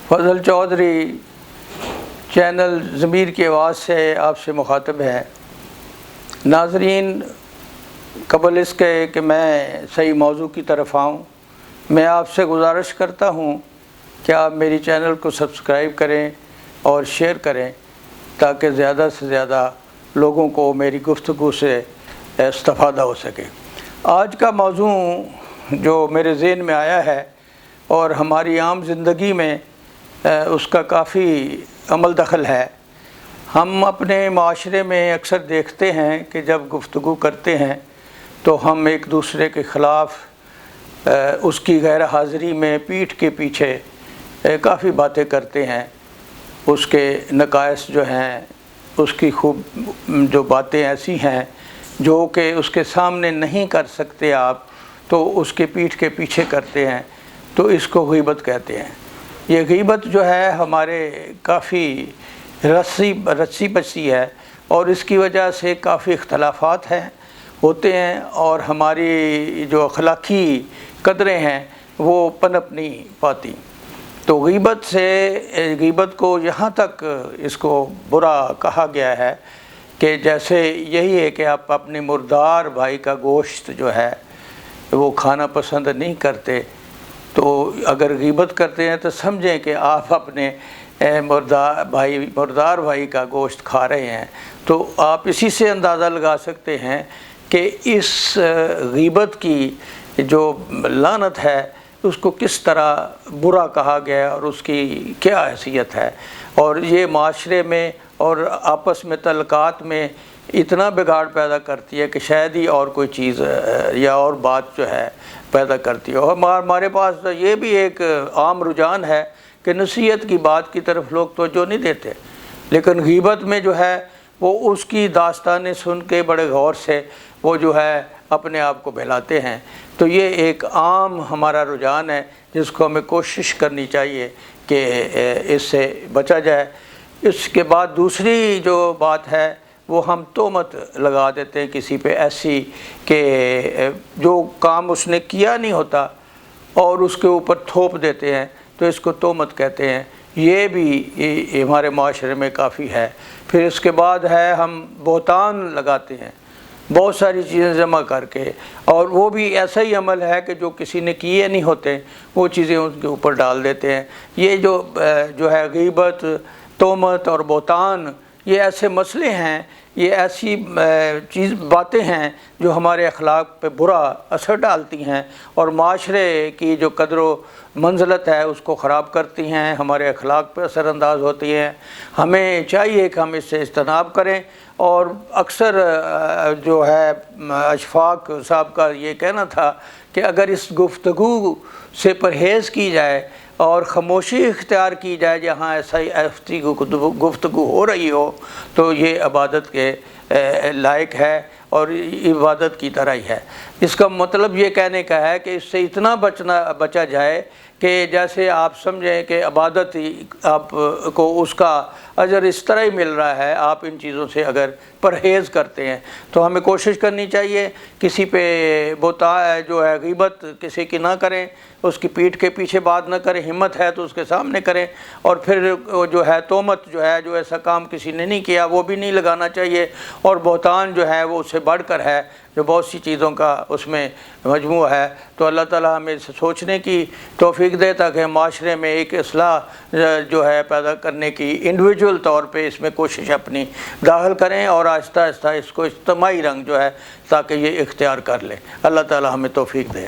فضل Chaudhry channel ضمیر کی آواز سے آپ سے مخاطب ہے۔ ناظرین، قبل اس کے کہ میں صحیح موضوع کی طرف آؤں، میں آپ سے گزارش کرتا ہوں کہ آپ میری چینل کو سبسکرائب کریں اور شیئر کریں تاکہ زیادہ سے زیادہ لوگوں کو میری گفتگو سے استفادہ ہو سکے۔ آج کا موضوع جو میرے ذہن میں آیا ہے اور ہماری عام زندگی میں اس کا کافی عمل دخل ہے۔ ہم اپنے معاشرے میں اکثر دیکھتے ہیں کہ جب گفتگو کرتے ہیں تو ہم ایک دوسرے کے خلاف اس کی غیر حاضری میں پیٹھ کے پیچھے کافی باتیں کرتے ہیں۔ اس کے نقائص جو ہیں، اس کی خوب جو باتیں ایسی ہیں جو کہ اس کے سامنے نہیں کر سکتے آپ، تو اس کے پیٹھ کے پیچھے کرتے ہیں، تو اس کو غیبت کہتے ہیں۔ یہ غیبت جو ہے ہمارے کافی رسی بسی ہے اور اس کی وجہ سے کافی اختلافات ہوتے ہیں اور ہماری جو اخلاقی قدریں ہیں وہ پنپ نہیں پاتی۔ تو غیبت کو یہاں تک اس کو برا کہا گیا ہے کہ جیسے یہی ہے کہ آپ اپنے مردار بھائی کا گوشت جو ہے وہ کھانا پسند نہیں کرتے، تو اگر غیبت کرتے ہیں تو سمجھیں کہ آپ اپنے مردار بھائی کا گوشت کھا رہے ہیں۔ تو آپ اسی سے اندازہ لگا سکتے ہیں کہ اس غیبت کی جو لعنت ہے اس کو کس طرح برا کہا گیا اور اس کی کیا حیثیت ہے، اور یہ معاشرے میں اور آپس میں تعلقات میں اتنا بگاڑ پیدا کرتی ہے کہ شاید ہی اور کوئی چیز یا اور بات جو ہے پیدا کرتی ہے۔ اور ہمارے پاس یہ بھی ایک عام رجحان ہے کہ نصیحت کی بات کی طرف لوگ توجہ نہیں دیتے، لیکن غیبت میں جو ہے وہ اس کی داستانیں سن کے بڑے غور سے وہ جو ہے اپنے آپ کو بہلاتے ہیں۔ تو یہ ایک عام ہمارا رجحان ہے جس کو ہمیں کوشش کرنی چاہیے کہ اس سے بچا جائے۔ اس کے بعد دوسری جو بات ہے وہ ہم تہمت لگا دیتے ہیں کسی پہ ایسی کہ جو کام اس نے کیا نہیں ہوتا اور اس کے اوپر تھوپ دیتے ہیں، تو اس کو تہمت کہتے ہیں۔ یہ بھی ہمارے معاشرے میں کافی ہے۔ پھر اس کے بعد ہے ہم بہتان لگاتے ہیں بہت ساری چیزیں جمع کر کے، اور وہ بھی ایسا ہی عمل ہے کہ جو کسی نے کیے نہیں ہوتے وہ چیزیں ان کے اوپر ڈال دیتے ہیں۔ یہ جو ہے غیبت، تہمت اور بہتان، یہ ایسے مسئلے ہیں، یہ ایسی باتیں ہیں جو ہمارے اخلاق پہ برا اثر ڈالتی ہیں اور معاشرے کی جو قدر و منزلت ہے اس کو خراب کرتی ہیں، ہمارے اخلاق پہ اثر انداز ہوتی ہیں۔ ہمیں چاہیے کہ ہم اس سے اجتناب کریں، اور اکثر جو ہے اشفاق صاحب کا یہ کہنا تھا کہ اگر اس گفتگو سے پرہیز کی جائے اور خاموشی اختیار کی جائے جہاں ایسی گفتگو ہو رہی ہو، تو یہ عبادت کے لائق ہے اور عبادت کی طرح ہی ہے۔ اس کا مطلب یہ کہنے کا ہے کہ اس سے اتنا بچا جائے کہ جیسے آپ سمجھیں کہ عبادت آپ کو اس کا اجر اس طرح ہی مل رہا ہے۔ آپ ان چیزوں سے اگر پرہیز کرتے ہیں تو ہمیں کوشش کرنی چاہیے کسی پہ جو ہے غیبت کسی کی نہ کریں، اس کی پیٹھ کے پیچھے بات نہ کریں، ہمت ہے تو اس کے سامنے کریں، اور پھر جو ہے تہمت جو ہے جو ایسا کام کسی نے نہیں کیا وہ بھی نہیں لگانا چاہیے، اور بہتان جو ہے وہ اس سے بڑھ کر ہے جو بہت سی چیزوں کا اس میں مجموعہ ہے۔ تو اللہ تعالیٰ ہمیں سوچنے کی توفیق دے تاکہ ہم معاشرے میں ایک اصلاح جو ہے پیدا کرنے کی انڈیویجول طور پہ اس میں کوشش اپنی داخل کریں، اور آہستہ آہستہ اس کو اجتماعی رنگ جو ہے تاکہ یہ اختیار کر لیں۔ اللہ تعالیٰ ہمیں توفیق دے۔